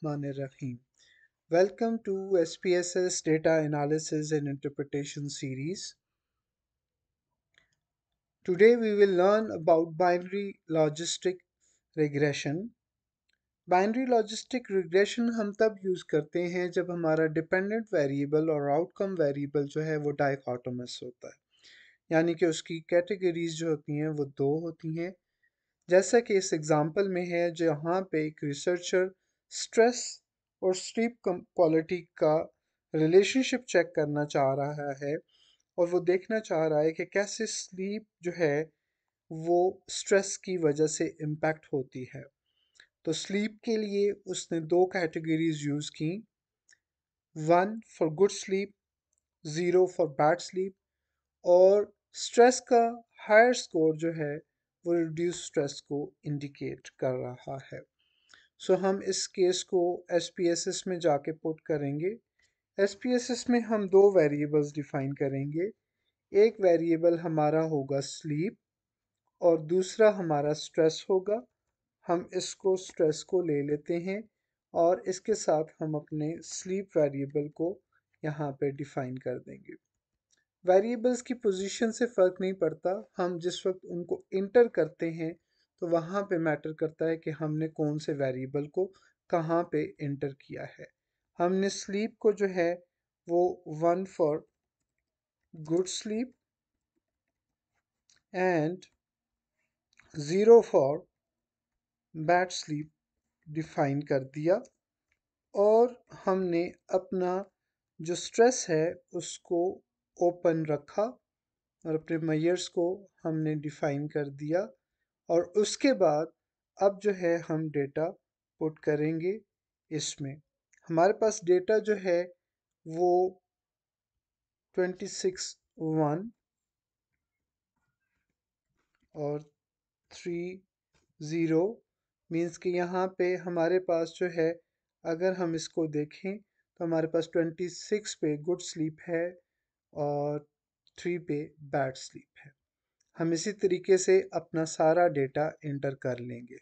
Bismillahirrahmanirrahim. Welcome to SPSS Data Analysis and Interpretation series. Today we will learn about binary logistic regression. Binary logistic regression हम तब use करते हैं जब हमारा dependent variable और outcome variable जो है वो डाइकोटोमस होता है, यानी कि उसकी कैटेगरीज जो होती हैं वो दो होती हैं। जैसा कि इस एग्जांपल में है, जहाँ पे एक रिसर्चर स्ट्रेस और स्लीप क्वालिटी का रिलेशनशिप चेक करना चाह रहा है और वो देखना चाह रहा है कि कैसे स्लीप जो है वो स्ट्रेस की वजह से इम्पैक्ट होती है। तो स्लीप के लिए उसने दो कैटेगरीज यूज़ की, 1 for good sleep, 0 for bad sleep. और स्ट्रेस का हायर स्कोर जो है वो रिड्यूस स्ट्रेस को इंडिकेट कर रहा है। सो हम इस केस को SPSS में जाके पुट करेंगे। SPSS में हम दो वेरिएबल्स डिफाइन करेंगे। एक वेरिएबल हमारा होगा स्लीप और दूसरा हमारा स्ट्रेस होगा। हम इसको स्ट्रेस को ले लेते हैं और इसके साथ हम अपने स्लीप वेरिएबल को यहाँ पे डिफाइन कर देंगे। वेरिएबल्स की पोजीशन से फ़र्क नहीं पड़ता, हम जिस वक्त उनको इंटर करते हैं तो वहाँ पे मैटर करता है कि हमने कौन से वेरिएबल को कहाँ पे इंटर किया है। हमने स्लीप को जो है वो 1 for good sleep and 0 for bad sleep define कर दिया और हमने अपना जो स्ट्रेस है उसको ओपन रखा और अपने मेजर्स को हमने डिफाइन कर दिया। और उसके बाद अब जो है हम डेटा पुट करेंगे। इसमें हमारे पास डेटा जो है वो 26 1 और 3 0 मीन्स कि यहाँ पे हमारे पास जो है, अगर हम इसको देखें तो हमारे पास 26 पे गुड स्लीप है और 3 पे बैड स्लीप है। हम इसी तरीके से अपना सारा डेटा इंटर कर लेंगे।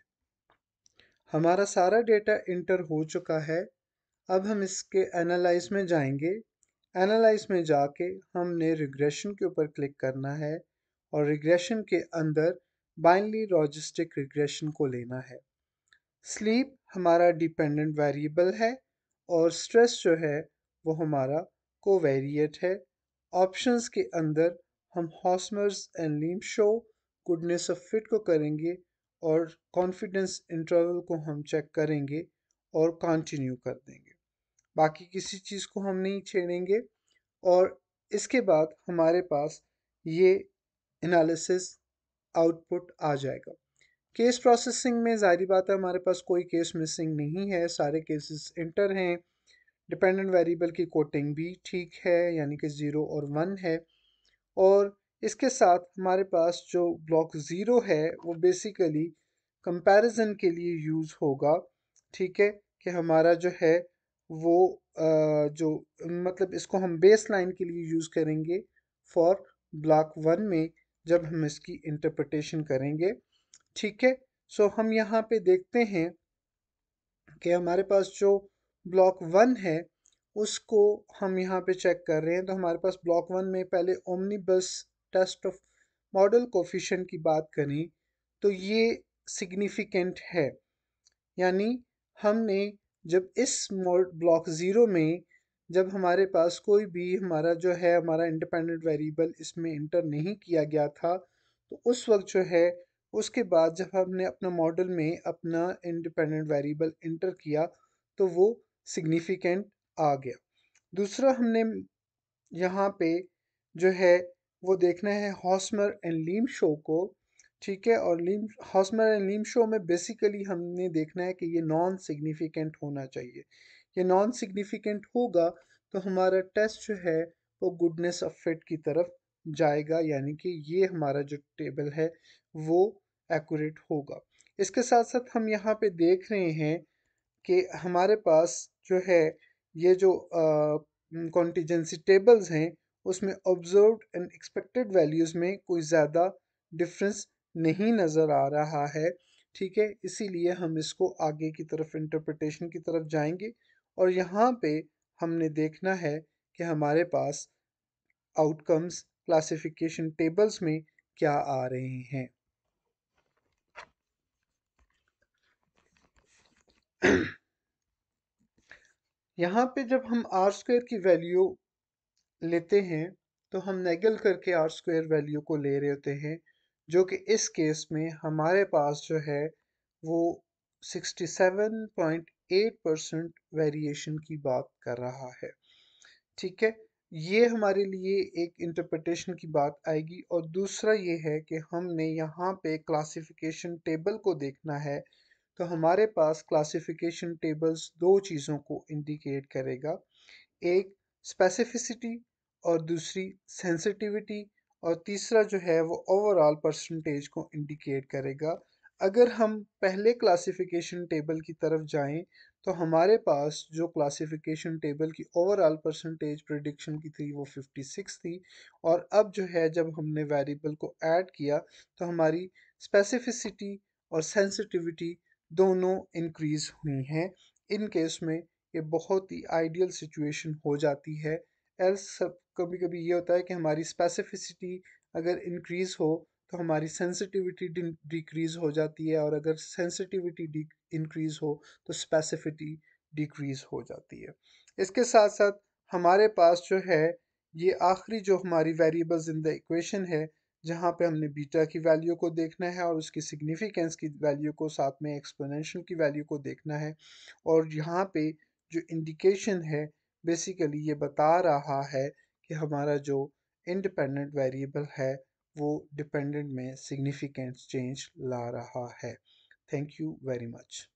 हमारा सारा डेटा इंटर हो चुका है। अब हम इसके एनालाइज में जाएंगे। एनालाइज में जाके हमने रिग्रेशन के ऊपर क्लिक करना है और रिग्रेशन के अंदर बाइनरी लॉजिस्टिक रिग्रेशन को लेना है। स्लीप हमारा डिपेंडेंट वेरिएबल है और स्ट्रेस जो है वो हमारा कोवेरिएट है। ऑप्शंस के अंदर हम हॉस्मर्स एंड लीम शो गुडनेस ऑफ फिट को करेंगे और कॉन्फिडेंस इंटरवल को हम चेक करेंगे और कंटिन्यू कर देंगे। बाकी किसी चीज़ को हम नहीं छेड़ेंगे और इसके बाद हमारे पास ये एनालिसिस आउटपुट आ जाएगा। केस प्रोसेसिंग में ज़ाहिर बात है हमारे पास कोई केस मिसिंग नहीं है, सारे केसेस इंटर हैं। डिपेंडेंट वेरिएबल की कोटिंग भी ठीक है, यानी कि 0 और 1 है। और इसके साथ हमारे पास जो ब्लॉक 0 है वो बेसिकली कंपैरिजन के लिए यूज़ होगा। ठीक है, कि हमारा जो है वो जो मतलब इसको हम बेस लाइन के लिए यूज़ करेंगे फॉर ब्लॉक 1 में जब हम इसकी इंटरप्रिटेशन करेंगे। ठीक है, सो हम यहाँ पे देखते हैं कि हमारे पास जो ब्लॉक 1 है उसको हम यहाँ पे चेक कर रहे हैं। तो हमारे पास ब्लॉक 1 में पहले omnibus test of model coefficient की बात करें तो ये सिग्निफिकेंट है, यानी हमने जब इस ब्लॉक 0 में जब हमारे पास कोई भी हमारा जो है हमारा इंडिपेंडेंट वेरिएबल इसमें इंटर नहीं किया गया था, तो उस वक्त जो है उसके बाद जब हमने अपना मॉडल में अपना इंडिपेंडेंट वेरिएबल इंटर किया तो वो सिग्निफिकेंट आ गया। दूसरा हमने यहाँ पे जो है वो देखना है हॉस्मर एंड लीम शो को। ठीक है, और लीम हॉस्मर एंड लीम शो में बेसिकली हमने देखना है कि ये नॉन सिग्निफिकेंट होना चाहिए। ये नॉन सिग्निफिकेंट होगा तो हमारा टेस्ट जो है वो गुडनेस ऑफ फिट की तरफ जाएगा, यानी कि ये हमारा जो टेबल है वो एक्यूरेट होगा। इसके साथ साथ हम यहाँ पे देख रहे हैं कि हमारे पास जो है ये जो कॉन्टिजेंसी टेबल्स हैं उसमें ऑब्जर्व्ड एंड एक्सपेक्टेड वैल्यूज़ में कोई ज़्यादा डिफरेंस नहीं नज़र आ रहा है। ठीक है, इसीलिए हम इसको आगे की तरफ इंटरप्रिटेशन की तरफ जाएंगे और यहाँ पे हमने देखना है कि हमारे पास आउटकम्स क्लासिफिकेशन टेबल्स में क्या आ रहे हैं। यहाँ पे जब हम आर स्क्वायर की वैल्यू लेते हैं तो हम नेगल करके आर स्क्वायर वैल्यू को ले रहे होते हैं, जो कि इस केस में हमारे पास जो है वो 67.8% वेरिएशन की बात कर रहा है। ठीक है, ये हमारे लिए एक इंटरप्रिटेशन की बात आएगी। और दूसरा ये है कि हमने यहाँ पे क्लासिफिकेशन टेबल को देखना है, तो हमारे पास क्लासिफिकेशन टेबल्स दो चीज़ों को इंडिकेट करेगा, एक स्पेसिफिसिटी और दूसरी सेंसिटिविटी, और तीसरा जो है वो ओवरऑल परसेंटेज को इंडिकेट करेगा। अगर हम पहले क्लासिफिकेशन टेबल की तरफ जाएं तो हमारे पास जो क्लासिफिकेशन टेबल की ओवरऑल परसेंटेज प्रिडिक्शन की थी वो 56 थी, और अब जो है जब हमने वेरिएबल को ऐड किया तो हमारी स्पेसिफिसिटी और सेंसिटिविटी दोनों इंक्रीज हुई हैं। इन केस में ये बहुत ही आइडियल सिचुएशन हो जाती है। एल्स कभी कभी ये होता है कि हमारी स्पेसिफिसिटी अगर इंक्रीज हो तो हमारी सेंसिटिविटी डिक्रीज हो जाती है, और अगर सेंसिटिविटी इंक्रीज हो तो स्पेसिफिटी डिक्रीज हो जाती है। इसके साथ साथ हमारे पास जो है ये आखिरी जो हमारी वेरिएबल्स इन द इक्वेशन है, जहाँ पे हमने बीटा की वैल्यू को देखना है और उसकी सिग्निफिकेंस की वैल्यू को, साथ में एक्सपोनेंशियल की वैल्यू को देखना है। और यहाँ पे जो इंडिकेशन है बेसिकली ये बता रहा है कि हमारा जो इंडिपेंडेंट वेरिएबल है वो डिपेंडेंट में सिग्निफिकेंट चेंज ला रहा है। Thank you very much.